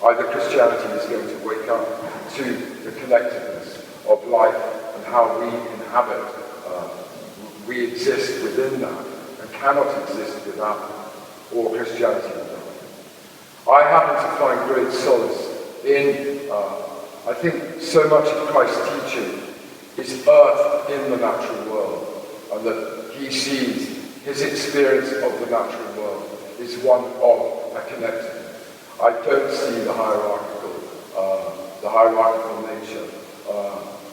Either Christianity is going to wake up to the connectedness of life and how we inhabit, we exist within that and cannot exist without it, or Christianity will die. I happen to find great solace in, I think so much of Christ's teaching is earth in the natural world, and that he sees his experience of the natural world is one of a connectedness. I don't see the hierarchical nature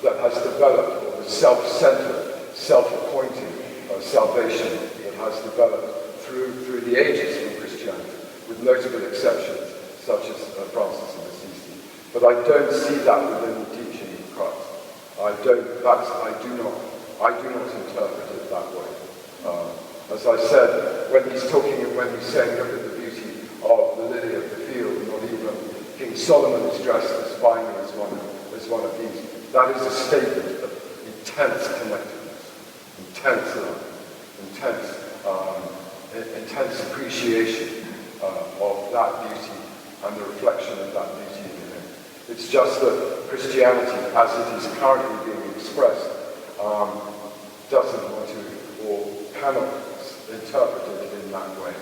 that has developed, or the self-centered, self-appointed salvation that has developed through the ages from Christianity, with notable exceptions such as Francis of Assisi. But I don't see that within the teaching of Christ. I do not interpret it that way. As I said, when he's talking and when he's saying, look at the beauty of the lily of the field, not even King Solomon is dressed as finely as one of these. That is a statement of intense connectedness, intense love, intense appreciation of that beauty and the reflection of that beauty in him. It's just that Christianity, as it is currently being expressed, doesn't want to or cannot interpret it in that way.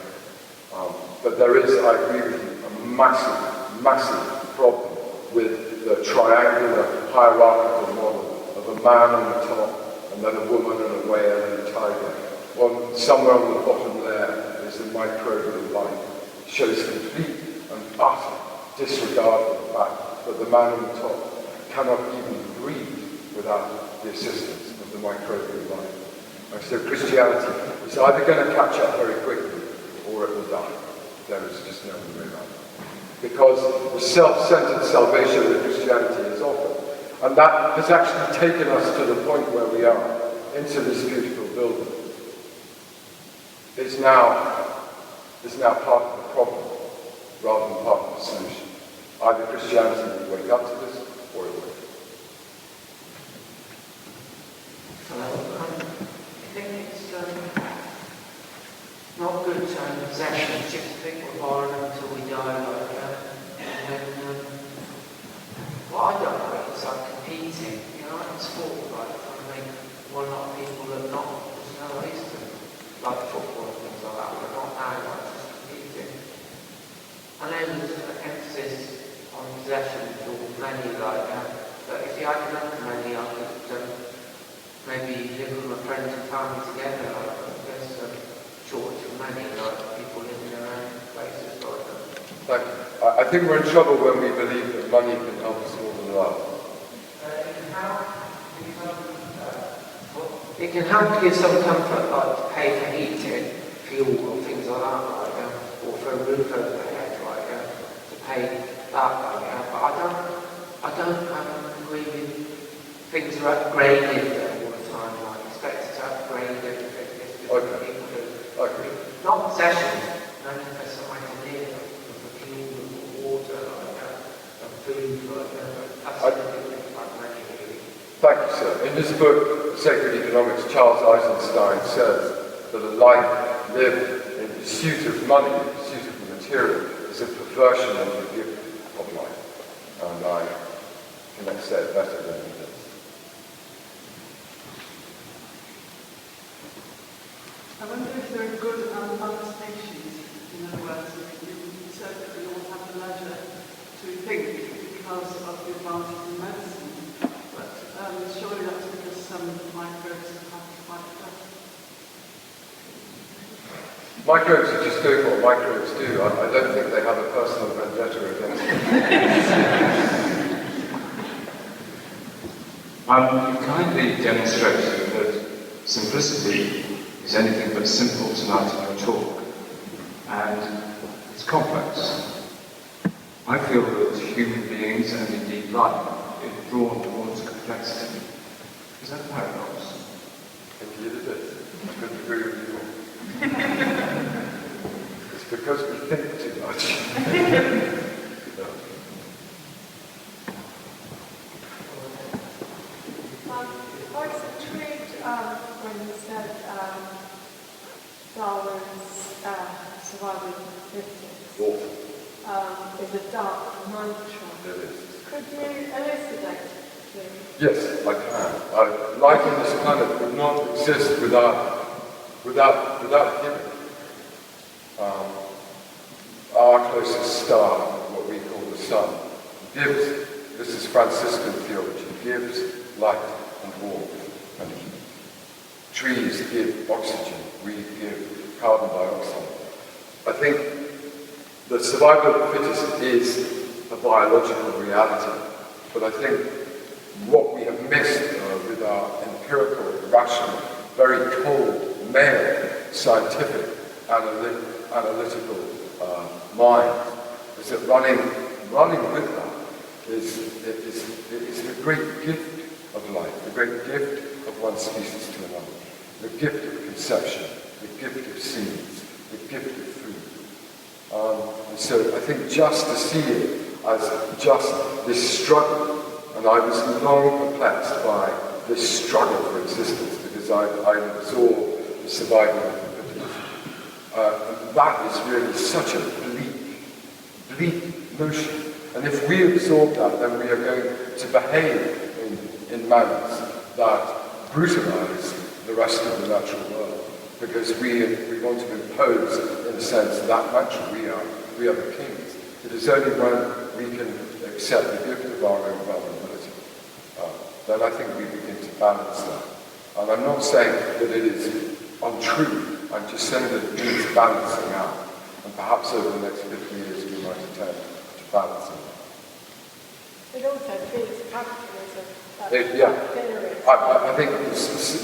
But there is, I agree with you, a massive problem with the triangular hierarchical model of a man on the top, and then a woman and a whale and a tiger. Somewhere on the bottom there is the microbial life. It shows complete and utter disregard for the fact that the man on the top cannot even breathe without the assistance of the microbial life. And so Christianity is either going to catch up very quickly or it will die. There is just no other way around it. Because the self-centered salvation that Christianity has offered, and that has actually taken us to the point where we are, into this beautiful building, is now part of the problem rather than part of the solution. Either Christianity will wake up to this or it won't. I think it's not good to own possessions, just people borrow them until we die like that. And then, what I don't like is like competing, in sport, like trying to make one lot of people look not, there's no ways to, like football and things like that, but not now, like just competing. And then there's an emphasis on possessions or money like that, but if you had enough money, I could maybe live with my friends and family together, like there's a shortage of money, like people live in their own places like that. Thank you. I think we're in trouble when we believe that money can help us more than love. It can help give some comfort, like to pay for heating, fuel, or things like that. Like, for a roof over their head, right, to pay that, but I don't agree with things are upgraded all the time, like expected to upgrade everything. People who, not possessions, only for somewhere to live, for fuel, for water, and food, that's the difference like money, really. Thank you, sir. In this book, Sacred Economics, Charles Eisenstein says that a life lived in pursuit of money, in pursuit of the material, is a perversion of the gift of life. And I cannot say it better than this. I wonder if there are good and bad species, in other words, you said that we all have the leisure to think because of the advances in medicine, but surely that's because some microbes have quite tough. Microbes are just doing what microbes do. I don't think they have a personal vendetta against it. You kindly demonstrated that simplicity is anything but simple tonight in your talk, and it's complex. I feel that human beings and indeed life is drawn towards complexity. Is that a paradox? Indeed it is. I couldn't agree with you more. It's because we think too much. No. I was intrigued when you said Darwin's survival of the fittest is a dark mantra. It is. Could you elucidate it, please? Yes, I can. Life on this planet would not exist without giving. Our closest star, what we call the sun, gives, this is Franciscan theology, gives light and warmth and heat. Trees give oxygen, we give carbon dioxide. I think the survival of the fittest is a biological reality, but I think what we have missed with our empirical, rational, very cold, male, scientific, analytical mind is that running with that is the great gift of life, the great gift of one species to another, the gift of conception, the gift of seeds, the gift of food. And so I think just to see it as just this struggle, and I was long perplexed by this struggle for existence because I absorbed the survival of the fittest. And that is really such a bleak notion. And if we absorb that, then we are going to behave in manners that brutalize the rest of the natural world, because we want to impose, in a sense, that mantra. We are the kings. It is only when we can accept the gift of our own vulnerability, then I think we begin to balance that. And I'm not saying that it is untrue, I'm just saying that it needs balancing out. And perhaps over the next 50 years we might attempt to balance it. It also feeds capitalism. I think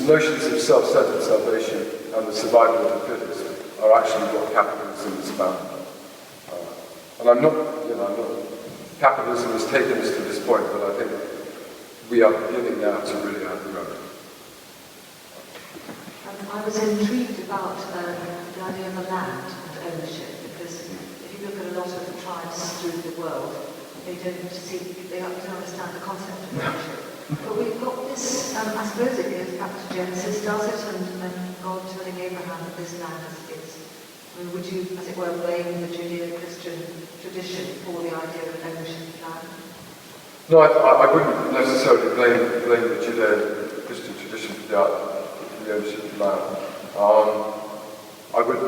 notions of self-centered salvation and the survival of the fittest are actually what capitalism is about. And I'm not, capitalism has taken us to this point, but I think we are beginning now to really outgrow it. I was intrigued about the idea of the land and ownership, because if you look at a lot of the tribes through the world, they don't understand the concept of ownership. But we've got this, I suppose it goes back to Genesis, does it? And God telling Abraham that this land is his. I mean, would you, as it were, blame the Judeo-Christian tradition for the idea of ownership of land? No, I wouldn't necessarily blame the Judeo-Christian tradition for the ownership of land. I would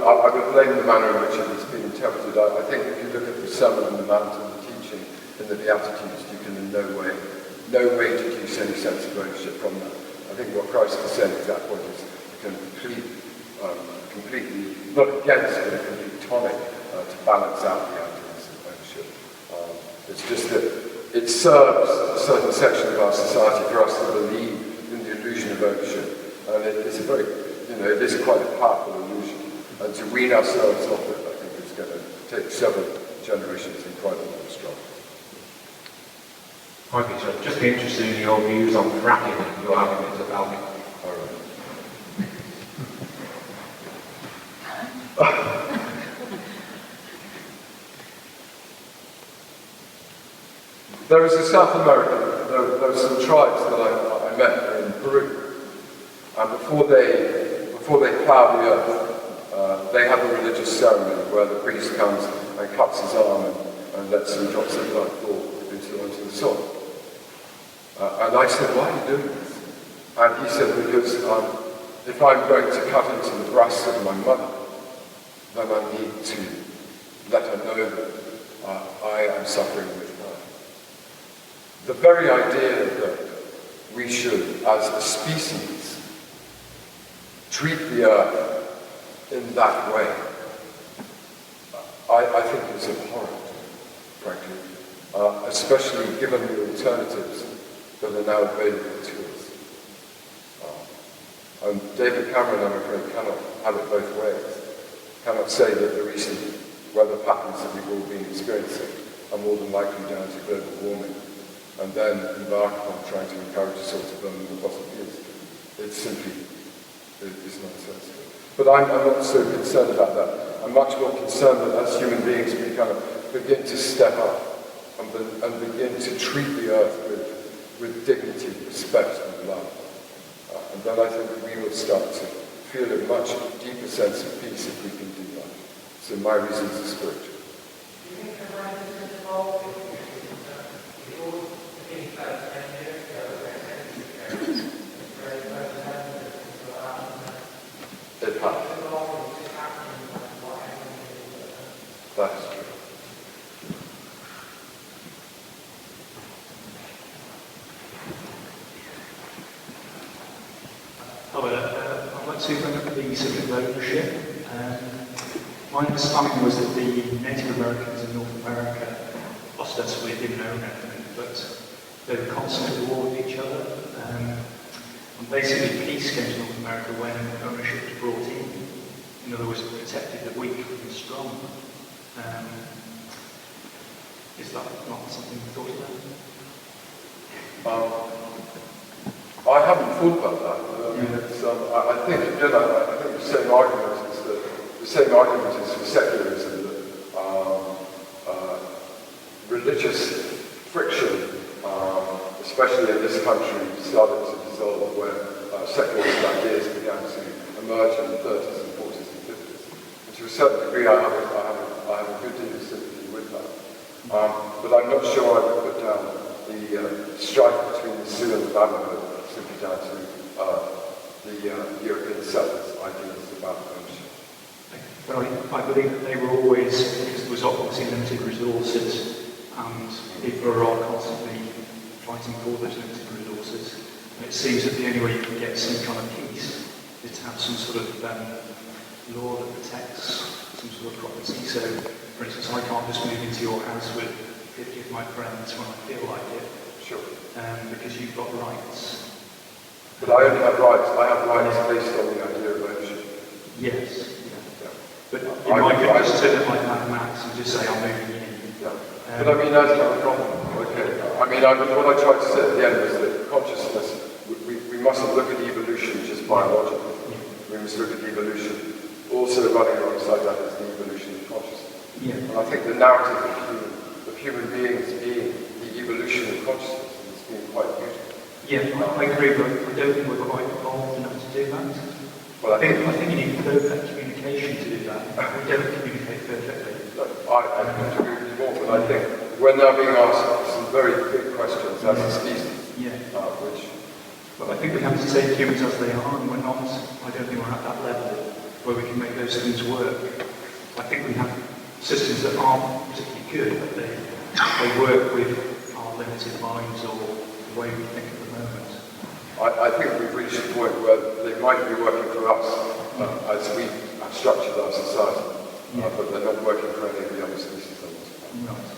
blame the manner in which it has been interpreted. I think if you look at the Sermon on the Mount and the teaching in the Beatitudes, you can in no way deduce any sense of ownership from that. I think what Christ is saying at that point is completely, not against, but a complete tonic to balance out the ideas of ownership. It's just that it serves a certain section of our society for us to believe in the illusion of ownership. And it is it is quite a powerful illusion. And to wean ourselves off it, I think, is going to take several generations and quite a lot of struggle. Hi Peter, I'd just be interested in your views on fracking and your arguments about it. All right. There was a South American, there were some tribes that I met in Peru, and before they plough the earth, they have a religious ceremony where the priest comes and cuts his arm and lets some drops of blood fall onto the soil. And I said, why are you doing this? And he said, because if I'm going to cut into the breast of my mother, then I need to let her know that I am suffering with her. The very idea that we should, as a species, treat the earth in that way, I think is abhorrent, frankly, especially given the alternatives that are now available to us. And David Cameron, I'm afraid, cannot have it both ways. Cannot say that the recent weather patterns that we've all been experiencing are more than likely down to global warming, and then embark on trying to encourage a sort of burning the fossil fuels. It's simply, it's nonsensical. But I'm not so concerned about that. I'm much more concerned that as human beings we kind of begin to step up and begin to treat the earth with dignity, respect and love. And then I think we will start to feel a much deeper sense of peace if we can do that. So my reasons are spiritual. Do you think the mind is involved in the old beginning about 10 years ago, It has. That is true. I'd like to bring up the subject of ownership. My understanding was that the Native Americans in North America ostensibly didn't own anything, but they were constantly at war with each other. And basically peace came to North America when ownership was brought in. In other words, it protected the weak from the strong. Is that not something you thought about? I haven't thought about that. I mean, it's, I think again, I think the same argument is for secularism that religious friction, especially in this country, started to dissolve when secularist ideas began to emerge in the 30s and 40s and 50s. And to a certain degree, I have a good deal of sympathy with that. But I'm not sure I would put down the strife between the Sioux and the Navajo simply down to the European settlers' ideas about ownership. But I believe that they were always, because there was obviously limited resources, and people are constantly fighting for those limited resources. And it seems that the only way you can get some kind of peace is to have some sort of law that protects some sort of property. So, for instance, I can't just move into your house with 50 of my friends when I feel like it. Sure. Because you've got rights. But I only have rights. I have rights based on the idea of ownership. Yes. Yeah. But you know, I could just turn it like Mad Max and just say I'm moving in. Yeah. But I mean, that's not a problem. Okay. I mean, what I tried to say at the end was that consciousness, we mustn't look at evolution just biologically. We must look at evolution. Also running alongside that is the evolution of consciousness. Yeah. And I think the narrative of human beings being the evolution of consciousness has been quite beautiful. Yeah, I agree, but I don't think we're quite evolved enough to do that. Well, I think you need perfect communication to do that. We don't communicate perfectly. I couldn't agree with you more, but I think we're now being asked some very big questions as a species. Yeah. But I think we have to take humans as they are, and we're not. I don't think we're at that level where we can make those things work. I think we have systems that aren't particularly good, but they work with our limited minds or the way we think at the moment. I think we've reached a point where they might be working for us as we have structured our society, but they're not working for any of the other species on this planet. Right.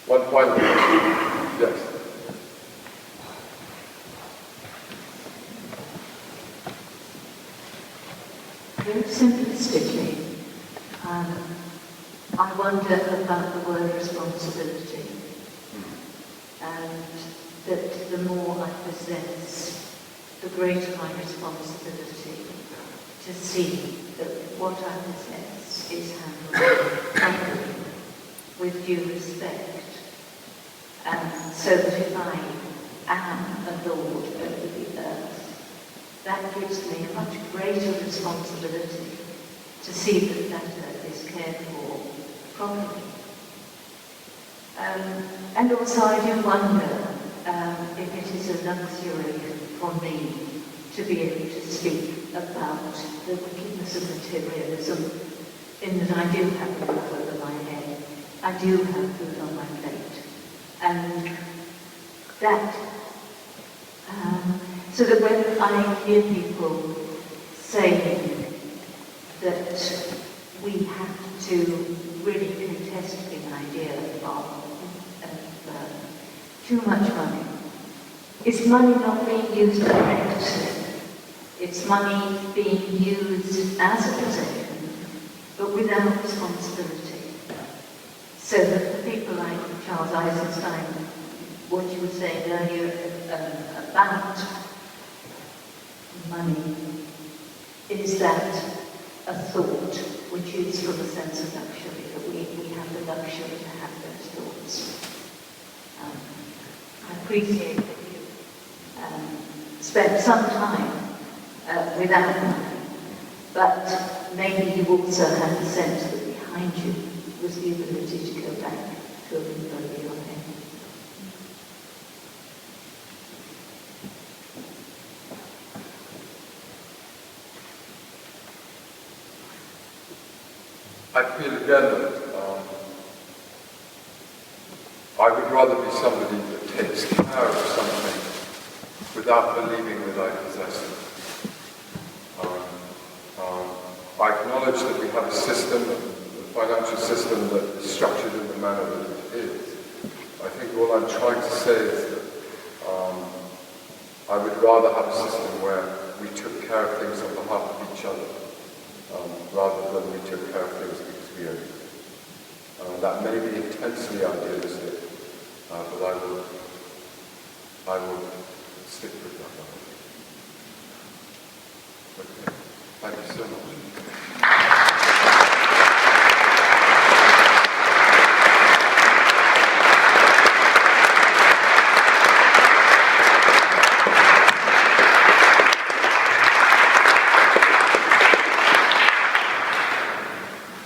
One final question. Yes. Very simplistically, I wonder about the word responsibility, and that the more I possess, the greater my responsibility to see that what I possess is handled properly, with due respect, and so that if I am a lord over the earth, that gives me a much greater responsibility to see that that is cared for properly. And also I do wonder if it is a luxury for me to be able to speak about the wickedness of materialism, in that I do have a roof over my head, I do have food on my plate, and that, so that when I hear people saying that we have to really contest the idea of too much money. Is money not being used correctly? It's money being used as a possession, but without responsibility. So that the people like Charles Eisenstein, what you were saying earlier about money, is that a thought which is for the sense of luxury, that we have the luxury to have those thoughts. I appreciate that you spent some time without money, but maybe you also had the sense that behind you was the ability to go back to a roof over your head. I feel again that I would rather be somebody that takes care of something without believing that I possess it. I acknowledge that we have a system, a financial system that is structured in the manner that it is. I think all I'm trying to say is that I would rather have a system where we took care of things on behalf of each other, rather than we took care of things because we own it. That may be intensely idealistic, but I will stick with that. Okay. Thank you so much.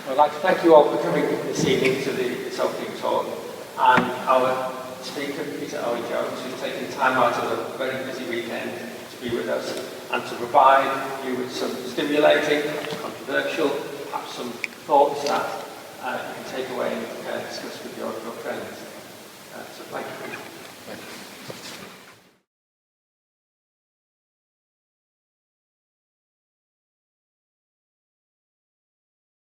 I'd like to thank you all for coming this evening to this opening talk, and our speaker, Peter Owen Jones, who's taken time out of a very busy weekend to be with us and to provide you with some stimulating, controversial, perhaps some thoughts that you can take away and discuss with your friends.